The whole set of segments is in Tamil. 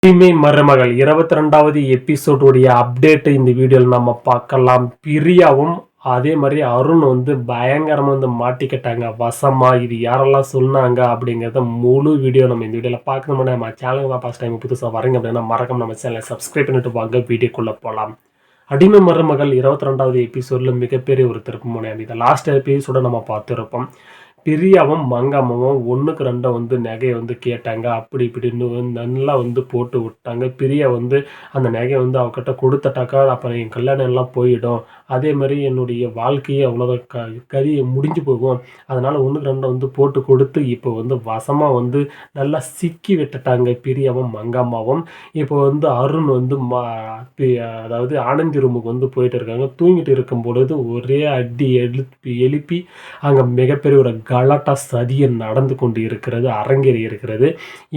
தீமை மருமகள் 22வது எபிசோடுடைய அப்டேட் இந்த வீடியோவில் நம்ம பார்க்கலாம். பிரியாவும் அதே மாதிரி அருண் பயங்கரமாக மாட்டிக்கிட்டாங்க வசமா. இது யாரெல்லாம் சொன்னாங்க அப்படிங்கிறத முழு வீடியோ நம்ம இந்த வீடியோவில் பார்க்கணும். நம்ம சேனலுக்கு தான் ஃபர்ஸ்ட் டைம் புதுசாக வரீங்க அப்படின்னா மறக்காம நம்ம சேனலை சப்ஸ்கிரைப் பண்ணிட்டு வாங்க வீடியோக்குள்ளே போகலாம். அடிமை மருமகள் 22வது எபிசோடில் மிகப்பெரிய ஒரு திருப்பு முனை. இதை லாஸ்ட் எபிசோட நம்ம பார்த்துருப்போம். பிரியாவும் மங்கம்மாவும் ஒன்றுக்கு ரெண்டை நகையை கேட்டாங்க. அப்படி இப்படின்னு நல்லா போட்டு விட்டாங்க. பிரியா அந்த நகையை அவகிட்ட கொடுத்துட்டாக்கா அப்புறம் என் கல்யாணம் எல்லாம் போயிடும், அதே மாதிரி என்னுடைய வாழ்க்கையே அவ்வளோதான் கறி முடிஞ்சு போகும். அதனால் ஒன்றுக்கு ரெண்டை போட்டு கொடுத்து இப்போ வசமாக நல்லா சிக்கி விட்டுட்டாங்க பிரியாவும் மங்கம்மாவும். இப்போ அருண் அதாவது ஆனந்தி ரூமுக்கு போயிட்டு இருக்காங்க. தூங்கிட்டு இருக்கும் பொழுது ஒரே அடி எழுப்பி அங்கே மிகப்பெரிய ஒரு கலாட்டா சதியை நடந்து கொண்டு இருக்கிறது, அரங்கேறி இருக்கிறது.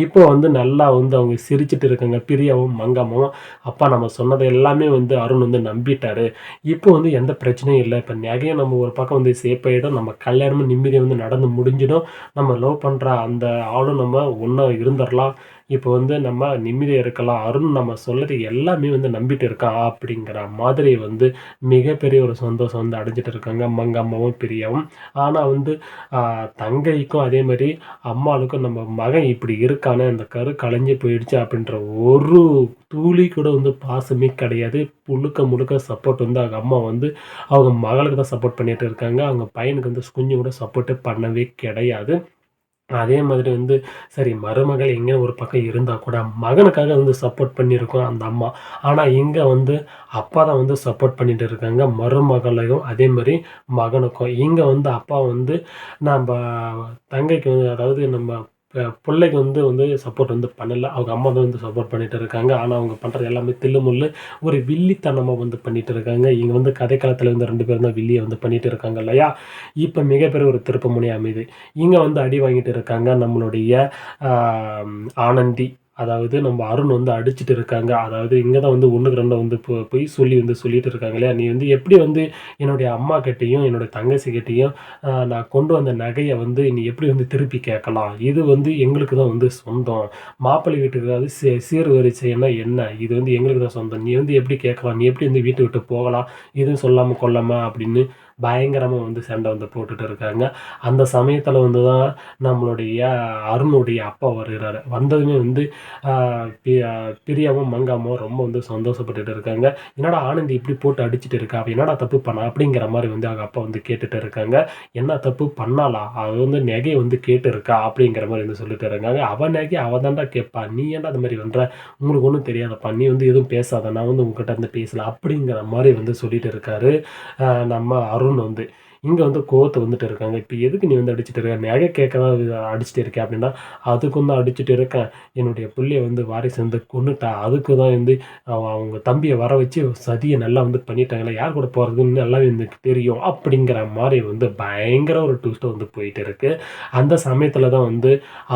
இப்போ நல்லா அவங்க சிரிச்சிட்டு இருக்காங்க பிரியாவும் மங்கம்மாவும். அப்பா நம்ம சொன்னதை எல்லாமே அருண் நம்பிட்டாரு. இப்போ எந்த பிரச்சனையும் இல்லை. இப்போ நகையும் நம்ம ஒரு பக்கம் சேஃப் ஆகிடும், நம்ம கல்யாணமும் நிம்மதியாக நடந்து முடிஞ்சிடும். நம்ம லவ் பண்ணுற அந்த ஆளும் நம்ம ஒன்றா இருந்துடலாம். இப்போ நம்ம நிம்மதியாக இருக்கலாம். அருண் நம்ம சொல்லது எல்லாமே நம்பிட்டு இருக்கான் அப்படிங்கிற மாதிரி மிகப்பெரிய ஒரு சந்தோஷம் அடைஞ்சிட்டு இருக்காங்க மங்கம்மாவும் பிரியாவும். ஆனால் தங்கைக்கும் அதே மாதிரி அம்மாளுக்கும் நம்ம மகன் இப்படி இருக்கானே, அந்த கரு கலைஞ்சி போயிடுச்சு அப்படின்ற ஒரு துளி கூட பாசமே கிடையாது. முழுக்க சப்போர்ட் அவங்க அம்மா அவங்க மகளுக்கு தான் சப்போர்ட் பண்ணிட்டு இருக்காங்க. அவங்க பையனுக்கு கொஞ்சம் கூட சப்போர்ட்டு பண்ணவே கிடையாது. அதே மாதிரி சரி மருமகள் எங்கே ஒரு பக்கம் இருந்தால் கூட மகனுக்காக சப்போர்ட் பண்ணியிருக்கோம் அந்த அம்மா. ஆனால் இங்கே அப்பா தான் சப்போர்ட் பண்ணிட்டு இருக்காங்க மருமகளையும் அதே மாதிரி மகனுக்கும். இங்கே அப்பா நம்ம தங்கைக்கு அதாவது நம்ம பிள்ளைக்கு சப்போர்ட் பண்ணலை. அவங்க அம்மா தான் சப்போர்ட் பண்ணிட்டு இருக்காங்க. ஆனால் அவங்க பண்ணுறது எல்லாமே தில்லுமுள்ளு ஒரு வில்லித்தனமாக பண்ணிட்டு இருக்காங்க. இங்கே கதைக்காலத்தில் ரெண்டு பேரும் தான் வில்லியை பண்ணிட்டு இருக்காங்க இல்லையா. இப்போ மிகப்பெரிய ஒரு திருப்பு முனை அமைது. இங்கே அடி வாங்கிட்டு இருக்காங்க நம்மளுடைய ஆனந்தி. அதாவது நம்ம அருண் அடிச்சுட்டு இருக்காங்க. அதாவது இங்கே தான் ஒன்றுக்கு ரெண்டு போய் சொல்லிட்டு இருக்காங்க இல்லையா. நீ எப்படி என்னுடைய அம்மா கிட்டேயும் என்னுடைய தங்கச்சிக்கிட்டேயும் நான் கொண்டு வந்த நகையை நீ எப்படி திருப்பி கேட்கலாம்? இது எங்களுக்கு தான் சொந்தம். மாப்பிள்ளை வீட்டுக்கு சீர் வரிசைன்னா என்ன, இது எங்களுக்கு தான் சொந்தம். நீ எப்படி கேட்கலாம்? நீ எப்படி வீட்டை விட்டு போகலாம்? இதுவும் சொல்லாமல் கொள்ளாமல் அப்படின்னு பயங்கரமாக சண்டை போட்டுட்டு இருக்காங்க. அந்த சமயத்தில் தான் நம்மளுடைய அருணுடைய அப்பா வருகிறாரு. வந்ததுமே பிரியாவும் மங்காவும் ரொம்ப சந்தோஷப்பட்டுட்டு இருக்காங்க. என்னடா ஆனந்தி இப்படி போட்டு அடிச்சுட்டு இருக்கா, அவள் என்னடா தப்பு பண்ணா அப்படிங்கிற மாதிரி அவங்க அப்பா கேட்டுட்டு இருக்காங்க. என்ன தப்பு பண்ணாலா, அவ நகையை கேட்டு இருக்கா அப்படிங்கிற மாதிரி சொல்லிட்டு இருக்காங்க. அவன் நகை அவள் தான்டா கேட்பா, நீ ஏன்டா அது மாதிரி பண்ணுற, உங்களுக்கு ஒன்றும் தெரியாதப்பா, நீ எதுவும் பேசாத, நான் உங்ககிட்ட பேசல அப்படிங்கிற மாதிரி சொல்லிட்டு இருக்காரு நம்ம அருண். இங்கே கோவத்தை இருக்காங்க. இப்போ எதுக்கு நீ அடிச்சுட்டு இருக்க, நகை கேட்கதான் அடிச்சுட்டு இருக்கேன் அப்படின்னா, அதுக்கும் தான் அடிச்சுட்டு இருக்கேன். என்னுடைய பிள்ளைய வாரிசு கொன்னுட்டா, அதுக்கு தான் அவங்க தம்பியை வர வச்சு சதியை நல்லா பண்ணிட்டாங்களே, யார் கூட போகிறதுன்னு எல்லாம் எனக்கு தெரியும் அப்படிங்கிற மாதிரி பயங்கர ஒரு ட்விஸ்ட்டை போயிட்டு இருக்கு. அந்த சமயத்தில் தான்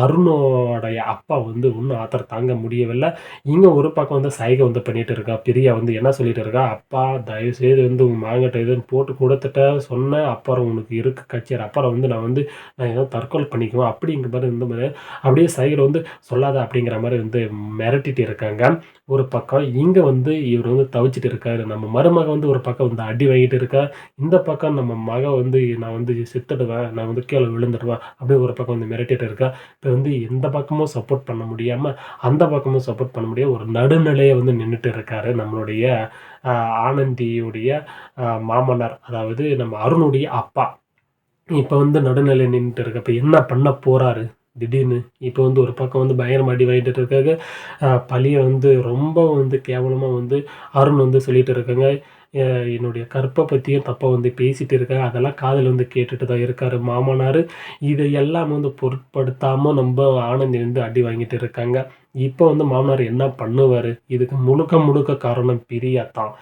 அருணோடைய அப்பா இன்னும் ஆத்திரம் தாங்க முடியவில்லை. இங்கே ஒரு பக்கம் சைகை பண்ணிட்டு இருக்கா பிரியா. என்ன சொல்லிட்டு இருக்கா, அப்பா தயவுசெய்து உங்கள் மாங்கிட்ட எதுன்னு போட்டு கொடுத்துட்ட சொன்னேன், அப்புறம் உனக்கு இருக்கு கச்சேரி, அப்புறம் நான் ஏதோ தற்கொலை பண்ணிக்குவேன் அப்படிங்கிற மாதிரி மாதிரி அப்படியே சைடில் சொல்லாத அப்படிங்கிற மாதிரி மிரட்டிட்டு இருக்காங்க. ஒரு பக்கம் இங்கே இவர் தவிச்சிட்டு இருக்காரு. நம்ம மருமக ஒரு பக்கம் அடி வாங்கிட்டு இருக்கா. இந்த பக்கம் நம்ம மக நான் செத்துடுவேன், நான் கீழே விழுந்துடுவேன் அப்படியே ஒரு பக்கம் மிரட்டிட்டு இருக்கா. இப்போ எந்த பக்கமும் சப்போர்ட் பண்ண முடியாமல் அந்த பக்கமும் சப்போர்ட் பண்ண முடியாது, ஒரு நடுநிலையை நின்றுட்டு இருக்காரு நம்மளுடைய ஆனந்தியுடைய மாமனார், அதாவது நம்ம அருணுடைய அப்பா. இப்போ நடுநிலை நின்றுட்டு இருக்கு. இப்போ என்ன பண்ண போகிறாரு திடீர்னு? இப்போ ஒரு பக்கம் பயங்கரமாக அடி வாங்கிட்டு இருக்காங்க. பழியை ரொம்ப கேவலமாக அருண் சொல்லிட்டு இருக்காங்க. என்னுடைய கற்பை பற்றியும் தப்பாக பேசிகிட்டு இருக்காங்க. அதெல்லாம் காதில் கேட்டுட்டு தான் இருக்கார் மாமனார். இதையெல்லாம் பொருட்படுத்தாமல் நம்ம ஆனந்தி அடி வாங்கிட்டு இருக்காங்க. இப்போ மாமனார் என்ன பண்ணுவார்? இதுக்கு முழுக்க காரணம் பிரியா தான்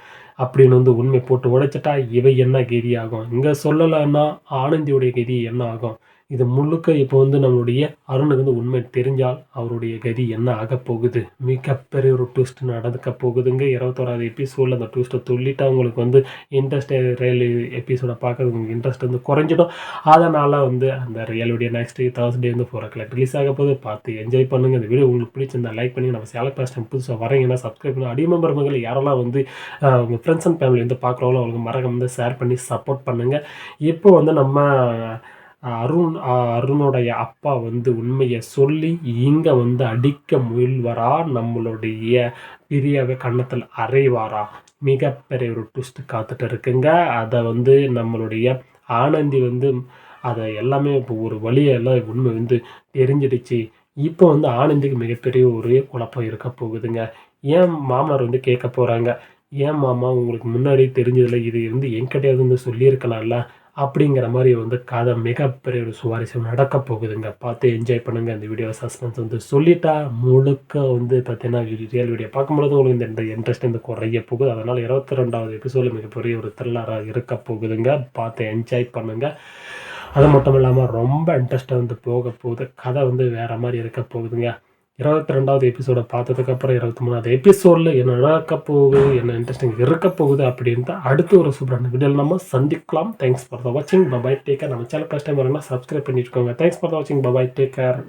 அப்படின்னு உண்மை போட்டு உடைச்சிட்டா இவை என்ன கதி ஆகும்? இங்கே சொல்லலைன்னா ஆனந்தியுடைய கதி என்ன ஆகும்? இது முழுக்க இப்போ வந்து நம்மளுடைய அருணுக்கு வந்து உண்மை தெரிஞ்சால் அவருடைய கதி என்ன ஆக போகுது, மிகப்பெரிய ஒரு ட்விஸ்ட் நடக்க போகுதுங்க. 21வது எபிசோடில் அந்த ட்விஸ்ட்டை சொல்லிவிட்டு அவங்களுக்கு வந்து இன்ட்ரெஸ்ட் ரியல் எபிசோடை பார்க்கறது உங்களுக்கு இன்ட்ரெஸ்ட் வந்து குறைஞ்சிடும். அதனால் வந்து அந்த ரியலுடைய நெக்ஸ்ட் Thursday வந்து 4 ரிலீஸ் ஆக போது பார்த்து என்ஜாய் பண்ணுங்கள். இந்த வீடியோ உங்களுக்கு பிடிச்சிருந்தா லைக் பண்ணி நம்ம சேனல் ஃபர்ஸ்ட் டைம் புதுசாக வரீங்கன்னா சப்ஸ்கிரைப் பண்ணி அடிமம்பரங்களை யாரெல்லாம் வந்து உங்கள் ஃப்ரெண்ட்ஸ் அண்ட் ஃபேமிலி வந்து பார்க்குறவங்களோ அவங்களுக்கு மறக்காம வந்து ஷேர் பண்ணி சப்போர்ட் பண்ணுங்கள். இப்போ வந்து நம்ம அருணுடைய அப்பா வந்து உண்மையை சொல்லி இங்கே வந்து அடிக்க முயல்வாரா, நம்மளுடைய பிரியாவை கன்னத்தில் அறைவாரா, மிகப்பெரிய ஒரு ட்விஸ்ட் காத்துட்டு இருக்குங்க. அதை வந்து நம்மளுடைய ஆனந்தி வந்து அதை எல்லாமே இப்போ ஒரு வழியெல்லாம் உண்மை வந்து தெரிஞ்சிடுச்சு. இப்போ வந்து ஆனந்திக்கு மிகப்பெரிய ஒரு குழப்பம் இருக்க போகுதுங்க. ஏன் மாமனார் வந்து கேட்க போகிறாங்க, ஏன் மாமா உங்களுக்கு முன்னாடி தெரிஞ்சதில்ல, இது வந்து என்கிட்டயாவது வந்து சொல்லியிருக்கலாம்ல அப்படிங்கிற மாதிரி வந்து கதை மிகப்பெரிய ஒரு சுவாரஸ்யம் நடக்க போகுதுங்க. பார்த்து என்ஜாய் பண்ணுங்கள். இந்த வீடியோ சஸ்பென்ஸ் வந்து சொல்லிட்டா முழுக்க வந்து பார்த்தீங்கன்னா ரியல் வீடியோ பார்க்கும்பொழுது உங்களுக்கு இந்த இன்ட்ரெஸ்ட் வந்து குறைய போகுது. அதனால் 22வது எபிசோடில் மிகப்பெரிய ஒரு த்ரில்லராக இருக்க போகுதுங்க. பார்த்து என்ஜாய் பண்ணுங்கள். அது மட்டும் இல்லாமல் ரொம்ப இன்ட்ரெஸ்ட்டாக வந்து போக போகுது. கதை வந்து வேறு மாதிரி இருக்க போகுதுங்க. 22வது எபிசோடை பார்த்ததுக்கப்புறம் 23வது எபிசோடில் என்ன நடக்க போகுது, என்ன இன்ட்ரெஸ்டிங் இருக்க போகுது அப்படின்ட்டு அடுத்து ஒரு சூப்பரான வீடியோவில் நம்ம சந்திக்கலாம். தேங்க்ஸ் ஃபார் த வாட்சிங். Bye bye take care. நம்ம சேனல் ஃபர்ஸ்ட் டைம் வரணும்னா சப்ஸ்கிரைப் பண்ணிட்டுக்கோங்க. தேங்க்ஸ் ஃபார் த வாட்சிங். Bye bye take care.